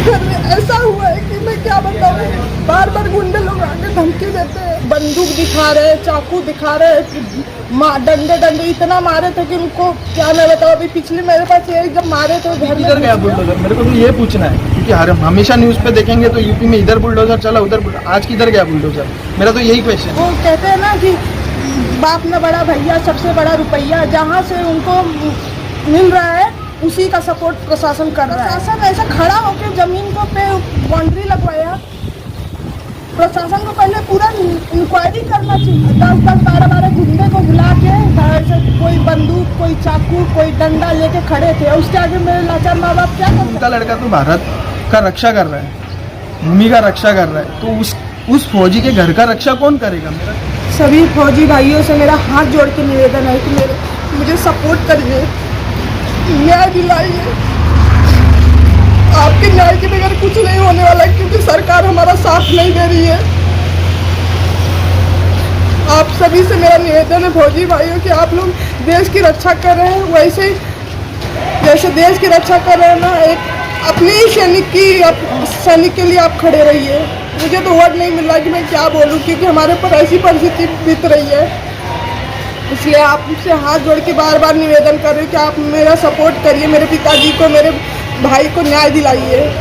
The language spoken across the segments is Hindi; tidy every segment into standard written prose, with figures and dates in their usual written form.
घर में ऐसा हुआ है कि मैं क्या बताऊँ। बार बार गुंडे लोग आके धमकी देते हैं, बंदूक दिखा रहे हैं, चाकू दिखा रहे हैं, डंडे इतना मारे थे कि उनको क्या मैं बताऊँ। अभी पिछले मेरे पास ये जब मारे थे घर किधर गया बुलडोजर, मेरे को तो ये पूछना है क्योंकि हमेशा न्यूज़ पे देखेंगे तो यूपी में इधर बुलडोजर चला उधर आज किधर गया बुलडोजर, मेरा तो यही क्वेश्चन है। वो कहते हैं ना कि बाप ने बड़ा भैया सबसे बड़ा रुपया, जहाँ से उनको मिल रहा है उसी का सपोर्ट प्रशासन कर रहा है। प्रशासन ऐसा खड़ा होकर जमीन को पे बाउंड्री लगवाया। प्रशासन को पहले पूरा इंक्वायरी करना चाहिए। 10-10, 12-12 गुंडे को बुला के ऐसे कोई बंदूक, कोई चाकू, कोई डंडा लेके खड़े थे। उसके आगे मेरे लाचार माँ बाप क्या करते। उनका लड़का तो भारत का रक्षा कर रहा है, भूमि का रक्षा कर रहा है, तो उस फौजी के घर का रक्षा कौन करेगा? मेरा सभी फौजी भाइयों से मेरा हाथ जोड़ के निवेदन है कि मुझे सपोर्ट करिए, न्याय दिलाइए। आपके न्याय के बगैर कुछ नहीं होने वाला क्योंकि सरकार हमारा साथ नहीं दे रही है। आप सभी से मेरा निवेदन है फौजी भाइयों कि आप लोग देश की रक्षा कर रहे हैं, वैसे जैसे देश की रक्षा कर रहे हैं ना, एक अपने ही सैनिक के लिए आप खड़े रहिए। मुझे तो वर्ड नहीं मिल रहा कि मैं क्या बोलूँ क्योंकि हमारे पर ऐसी परिस्थिति बीत रही है। इसलिए आपसे हाथ जोड़ के बार बार निवेदन कर रही हूँ कि आप मेरा सपोर्ट करिए, मेरे पिताजी को, मेरे भाई को न्याय दिलाइए।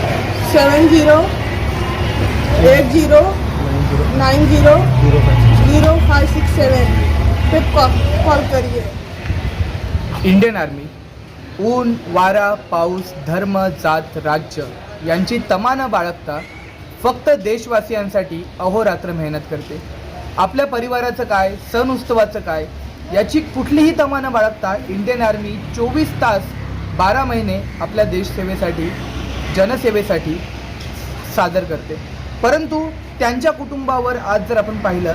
7080900567 पे कॉल करिए। इंडियन आर्मी ऊन, वारा, पाऊस, धर्म, जात, राज्य यांची तमा न बाळगता फक्त देशवासियांसाठी अहोरात्र मेहनत करते। आपल्या परिवाराचं काय, सण उत्सवाचं काय याची कुठलीही तमा न बाळगता इंडियन आर्मी 24 तास 12 महिने आपल्या देशसेवेसाठी, जनसेवेसाठी सादर करते। परंतु त्यांच्या कुटुंबावर आज जर आपण पाहिलं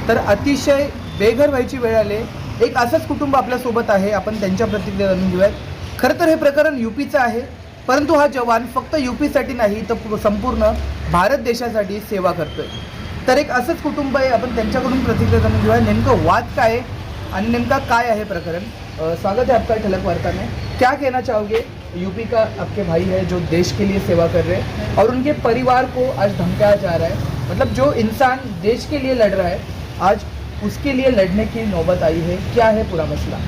तर अतिशय बेघर व्हायची वेळ आली। एक असंच कुटुंब आपल्यासोबत आहे, आपण त्यांच्या प्रतिक्रिया जाणून घेऊयात। खरं तर हे प्रकरण यूपीचं आहे, परंतु हा जवान फक्त यूपीसाठी नाही तर संपूर्ण भारत देशासाठी सेवा करतोय। तर एक असंच कुटुंब आहे, आपण त्यांच्याकडून प्रतिक्रिया जाणून घेऊया। नेमकं वाद काय आहे आणि नेमका काय आहे प्रकरण। स्वागत है आपका ठलक वार्ता में। क्या कहना चाहोगे? यूपी का आपके भाई है जो देश के लिए सेवा कर रहे हैं और उनके परिवार को आज धमकाया जा रहा है। मतलब जो इंसान देश के लिए लड़ रहा है आज उसके लिए लड़ने की नौबत आई है। क्या है पूरा मसला?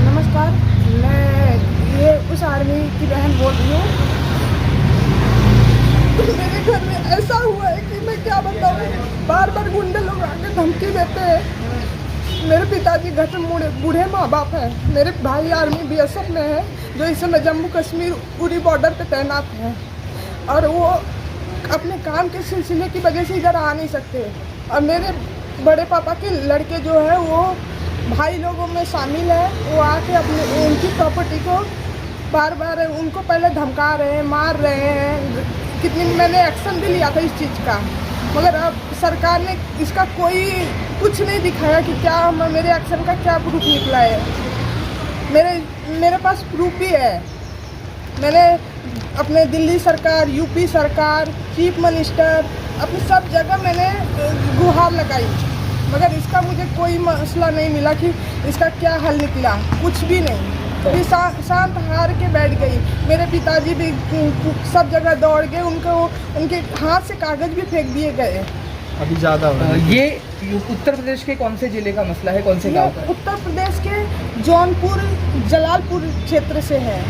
नमस्कार, मैं ये उस आर्मी की बहन बोल रही हूँ। मेरे घर में ऐसा हुआ है कि मैं क्या बताऊँ। बार बार गुंडे लोग आके धमकी देते हैं। मेरे पिताजी घर में बूढ़े माँ बाप हैं। मेरे भाई आर्मी बीएसएफ में है जो इस समय जम्मू कश्मीर उरी बॉर्डर पे तैनात है और वो अपने काम के सिलसिले की वजह से इधर आ नहीं सकते। और मेरे बड़े पापा के लड़के जो है वो भाई लोगों में शामिल है। वो आके अपने उनकी प्रॉपर्टी को बार बार उनको पहले धमका रहे हैं, मार रहे हैं। कितनी मैंने एक्शन भी लिया था इस चीज़ का, मगर अब सरकार ने इसका कोई कुछ नहीं दिखाया कि क्या मेरे एक्शन का क्या प्रूफ निकला है। मेरे पास प्रूफ भी है। मैंने अपने दिल्ली सरकार, यूपी सरकार, चीफ मिनिस्टर, अपनी सब जगह मैंने गुहार लगाई, मगर इसका मुझे कोई मसला नहीं मिला कि इसका क्या हल निकला। कुछ भी नहीं। फिर शांत हार के बैठ गई। मेरे पिताजी भी सब जगह दौड़ गए, उनके हाथ से कागज़ भी फेंक दिए गए। अभी ज़्यादा हो रहा है। ये उत्तर प्रदेश के कौन से जिले का मसला है, कौन से गांव का? उत्तर प्रदेश के जौनपुर जलालपुर क्षेत्र से है।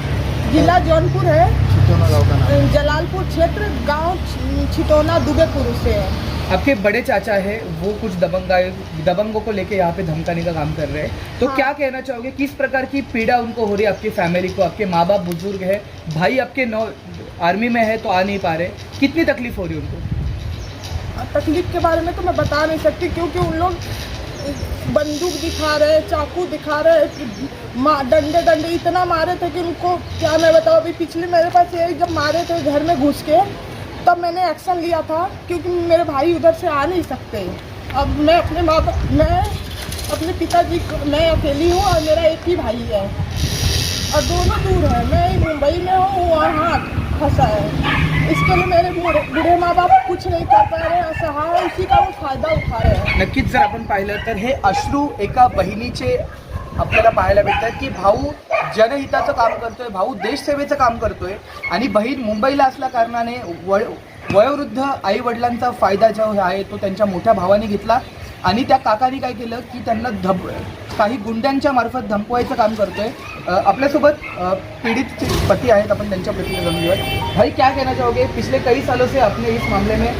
जिला जौनपुर है, छितौना गाँव का नाम। जलालपुर क्षेत्र, गांव छितौना दुबेपुर से है। आपके बड़े चाचा है वो कुछ दबंगों को लेके यहाँ पे धमकाने का काम कर रहे हैं, तो हाँ। क्या कहना चाहोगे? किस प्रकार की पीड़ा उनको हो रही है? आपकी फैमिली को, आपके माँ बाप बुजुर्ग है, भाई आपके आर्मी में है तो आ नहीं पा रहे, कितनी तकलीफ हो रही है उनको? तकलीफ के बारे में तो मैं बता नहीं सकती क्योंकि उन लोग बंदूक दिखा रहे, चाकू दिखा रहे, डंडे इतना मारे थे कि उनको क्या मैं बताऊँ। अभी पिछले मेरे पास ये जब मारे थे घर में घुस के, तब मैंने एक्शन लिया था क्योंकि मेरे भाई उधर से आ नहीं सकते। अब मैं अपने पिताजी, मैं अकेली हूँ और मेरा एक ही भाई है और दोनों दूर है। मैं मुंबई में हूँ, वहाँ फंसा है। इसके लिए मेरे बूढ़े माँ बाप कुछ नाही कर पा रहे, असहाय, उसी का वो फायदा उठा रहे हैं। नक्कीच जर आपण पाहिलं तर हे अश्रू एका बहिणीचे आपल्याला पाहायला भेटतात की भाऊ जनहिताचं काम करतोय, भाऊ देशसेवेचं काम करतोय आणि बहीण मुंबईला असल्या कारणाने वयोवृद्ध आई वडिलांचा फायदा जो आहे तो त्यांच्या मोठ्या भावाने घेतला आणि त्या काकाने काय केलं की त्यांना काही गुंड्यांच्या मार्फत धमकवायचं काम करतोय। आपल्यासोबत पीड़ित पति आहेत, अपन त्यांच्या प्रतिक्रिया जाणून घेऊया। भाई क्या कहना चाहोगे, पिछले कई सालों से आपने इस मामले में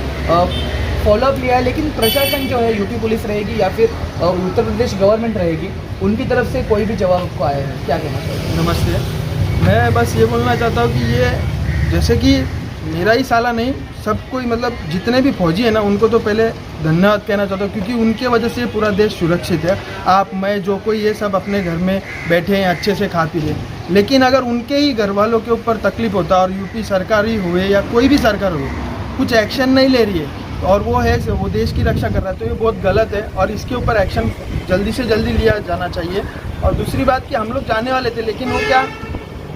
फॉलोअप लिया है, लेकिन प्रशासन जो है यूपी पुलिस रहेगी या फिर उत्तर प्रदेश गवर्नमेंट रहेगी, उनकी तरफ से कोई भी जवाब आपको आया है, क्या कहना चाहोगे? नमस्ते। मैं बस ये बोलना चाहता हूँ कि ये जैसे कि मेरा ही साला नहीं, सब कोई मतलब जितने भी फौजी हैं ना उनको तो पहले धन्यवाद कहना चाहता हूँ, क्योंकि उनके वजह से पूरा देश सुरक्षित है। आप, मैं, जो कोई, ये सब अपने घर में बैठे हैं अच्छे से खा पी रहे। लेकिन अगर उनके ही घर वालों के ऊपर तकलीफ होता और यूपी सरकार ही हुए या कोई भी सरकार हो कुछ एक्शन नहीं ले रही है और वो देश की रक्षा कर रहा है, तो ये बहुत गलत है और इसके ऊपर एक्शन जल्दी से जल्दी लिया जाना चाहिए। और दूसरी बात कि हम लोग जाने वाले थे, लेकिन वो क्या,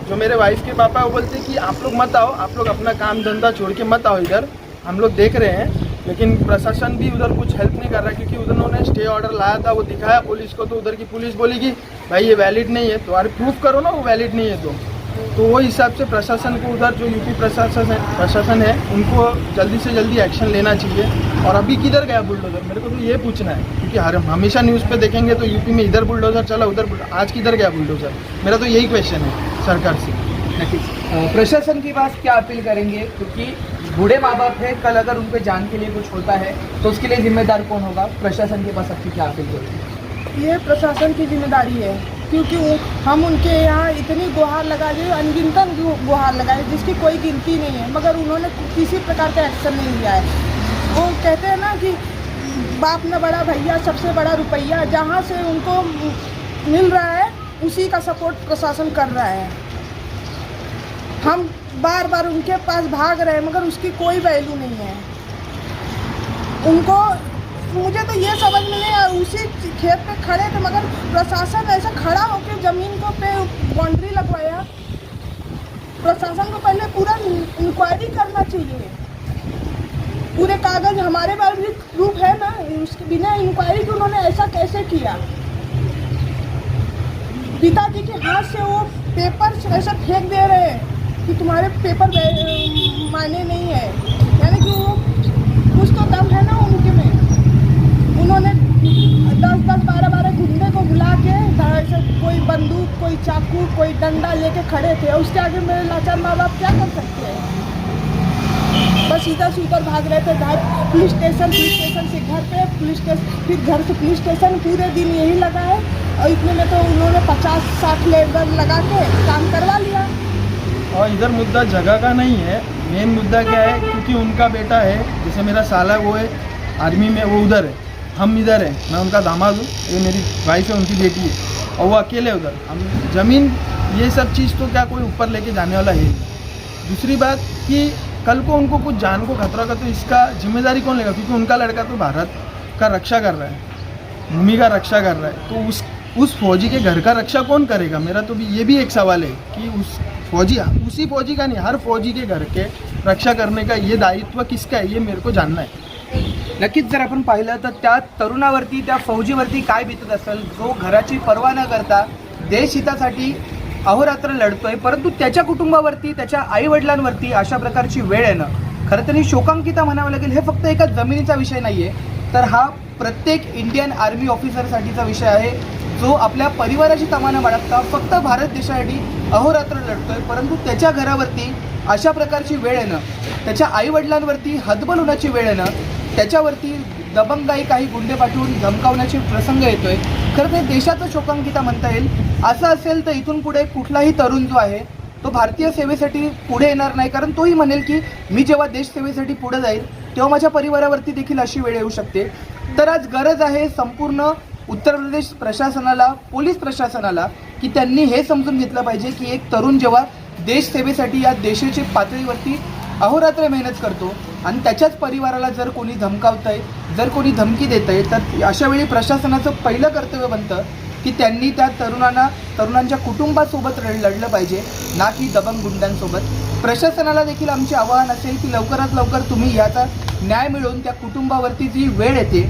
जो मेरे वाइफ के पापा वो बोलते कि आप लोग मत आओ, आप लोग अपना काम धंधा छोड़ के मत आओ इधर, हम लोग देख रहे हैं। लेकिन प्रशासन भी उधर कुछ हेल्प नहीं कर रहा, क्योंकि उधर उन्होंने स्टे ऑर्डर लाया था, वो दिखाया पुलिस को, तो उधर की पुलिस बोली कि भाई ये वैलिड नहीं है, तो अरे प्रूफ करो ना वो वैलिड नहीं है। तो वो हिसाब से प्रशासन को, उधर जो यूपी प्रशासन है उनको जल्दी से जल्दी एक्शन लेना चाहिए। और अभी किधर गया बुलडोज़र, मेरे को तो ये पूछना है, क्योंकि हमेशा न्यूज़ पे देखेंगे तो यूपी में इधर बुलडोज़र चला, उधर आज किधर गया बुलडोज़र, मेरा तो यही क्वेश्चन है सरकार से। प्रशासन की बात क्या अपील करेंगे, क्योंकि बूढ़े माँ बाप है, कल अगर उन पे जान के लिए कुछ होता है तो उसके लिए जिम्मेदार कौन होगा, प्रशासन के पास आपकी क्या अपील करेंगे? ये प्रशासन की जिम्मेदारी है, क्योंकि हम उनके यहाँ इतनी गुहार लगा दी, अनगिनतन गुहार लगाई जिसकी कोई गिनती नहीं है, मगर उन्होंने किसी प्रकार का एक्शन नहीं लिया है। वो कहते हैं ना कि बाप न बड़ा भैया सबसे बड़ा रुपया, जहाँ से उनको मिल रहा है उसी का सपोर्ट प्रशासन कर रहा है। हम बार बार उनके पास भाग रहे हैं मगर उसकी कोई वैल्यू नहीं है। उनको, मुझे तो ये समझ में नहीं आया, उसी खेत पे खड़े थे मगर प्रशासन ऐसा खड़ा होकर ज़मीन को पे बाउंड्री लगवाया। प्रशासन को पहले पूरा इंक्वायरी करना चाहिए, पूरे कागज हमारे पास भी प्रूफ है ना, उसके बिना इंक्वायरी के उन्होंने ऐसा कैसे किया। पिताजी के हाथ से वो पेपर ऐसा फेंक दे रहे हैं कि तुम्हारे पेपर मायने नहीं है, यानी कि वो कुछ तो दम है ना उनके में। उन्होंने 10-10, 12-12 गुंडे को बुला के ऐसे कोई बंदूक, कोई चाकू, कोई डंडा लेके खड़े थे, उसके आगे मेरे लाचार माँ बाप क्या कर सकते हैं। बस इधर से उधर भाग रहे थे, पुलिस स्टेशन से घर पे, पुलिस स्टेशन, फिर घर से पुलिस स्टेशन, पूरे दिन यही लगा है। और इतने में तो उन्होंने 50-60 लेबर लगा के काम करवा लिया। और इधर मुद्दा जगह का नहीं है, मेन मुद्दा क्या है, क्योंकि उनका बेटा है, जैसे मेरा साला वो है आर्मी में, वो उधर है, हम इधर हैं, मैं उनका दामाद हूँ, ये मेरी वाइफ है, उनकी बेटी है, और वो अकेले उधर। हम ज़मीन ये सब चीज़ तो क्या कोई ऊपर लेके जाने वाला है। दूसरी बात कि कल को उनको कुछ जान को खतरा का, तो इसका जिम्मेदारी कौन लेगा, क्योंकि उनका लड़का तो भारत का रक्षा कर रहा है, भूमि का रक्षा कर रहा है, तो उस फौजी के घर का रक्षा कौन करेगा। मेरा तो भी ये भी एक सवाल है कि उसी फौजी का नहीं, हर फौजी के घर के रक्षा करने का ये दायित्व किसका है, ये मेरे को जानना है। नक्कीच जर आपण पाहिलं तर त्या तरुणावरती, त्या फौजीवरती काय बीतत असेल, जो घराची पर्वा न करता देशहितासाठी अहोरात्र लढतोय, परंतु त्याच्या कुटुंबावरती, त्याच्या आई वडिलांवरती अशा प्रकारची वेळ येणं खरं तर शोकांकिता म्हणावं लागेल। हे फक्त एका जमिनीचा विषय नाही आहे, तर हा प्रत्येक इंडियन आर्मी ऑफिसरसाठीचा विषय आहे, जो आपल्या परिवाराची तमाना बाळगता फक्त भारत देशासाठी अहोरात्र लढतोय, परंतु त्याच्या घरावरती अशा प्रकारची वेळ येणं, त्याच्या आईवडिलांवरती हतबल होण्याची वेळ येणं, त्याच्यावरती दबंगाई काही गुंडे पाठवून धमकावण्याचे प्रसंग येतोय, खरं तर देशाचं शोकांकिता म्हणता येईल। असं असेल तर इथून पुढे कुठलाही तरुण जो आहे तो भारतीय सेवेसाठी पुढे येणार नाही, कारण तोही म्हणेल की मी जेव्हा देश सेवेसाठी पुढे जाईल तेव्हा माझ्या परिवारावरती देखील अशी वेळ येऊ शकते। तर आज गरज आहे संपूर्ण उत्तर प्रदेश प्रशासनाला, पोलीस प्रशासनाला, की त्यांनी हे समजून घेतलं पाहिजे की एक तरुण जेव्हा देश सेवेसाठी या देशाच्या पातळीवरती अहोरात्र मेहनत करतो आणि त्याच्याच परिवाराला जर कोणी धमकावतंय, जर कोणी धमकी देतंय, तर अशा वेळी प्रशासनाचं पहिलं कर्तव्य बनतं की त्यांनी त्या तरुणांच्या कुटुंबासोबत लढलं पाहिजे, ना की दबंग गुंडांसोबत। प्रशासनाला देखील आमचे आवाहन असेल की लवकरात लवकर तुम्ही याचा न्याय मिळवून त्या कुटुंबावरती जी वेळ येते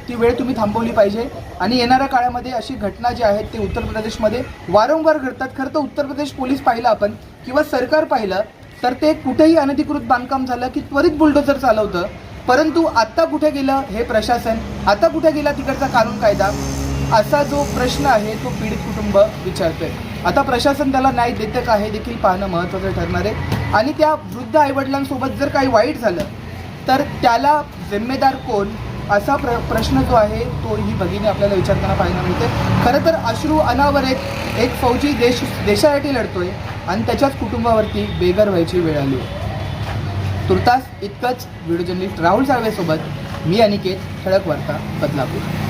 ती वेळ तुम्ही थांबवली पाहिजे आणि येणाऱ्या काळामध्ये अशी घटना जी आहेत ते उत्तर प्रदेशमध्ये वारंवार घडतात. खरं तर उत्तर प्रदेश पोलीस पाहिलं आपण किंवा सरकार पाहिलं तर ते कुठेही अनधिकृत बांधकाम झालं की त्वरित बुलडोझर चालवतं. परंतु आत्ता कुठे गेलं हे प्रशासन, आता कुठे गेला तिकडचा कानून कायदा, असा जो प्रश्न आहे तो पीडित कुटुंब विचारतंय. आता प्रशासन त्याला न्याय देतं का हे देखील पाहणं महत्त्वाचं ठरणार आहे. आणि त्या वृद्ध आईवडिलांसोबत जर काही वाईट झालं तर त्याला जिम्मेदार कोण, असा प्रश्न जो आहे तो ही भगिनी आपल्याला विचारताना पाहायला मिळते. खरं तर अश्रू अनावरत एक फौजी देशासाठी लढतोय आणि त्याच्याच कुटुंबावरती बेघर व्हायची वेळ आली. तुर्तास इतकंच. व्हिडिओ जर्नलिस्ट राहुल साळवेसोबत मी अनिकेत, ठळक वार्ता, बदलापूर.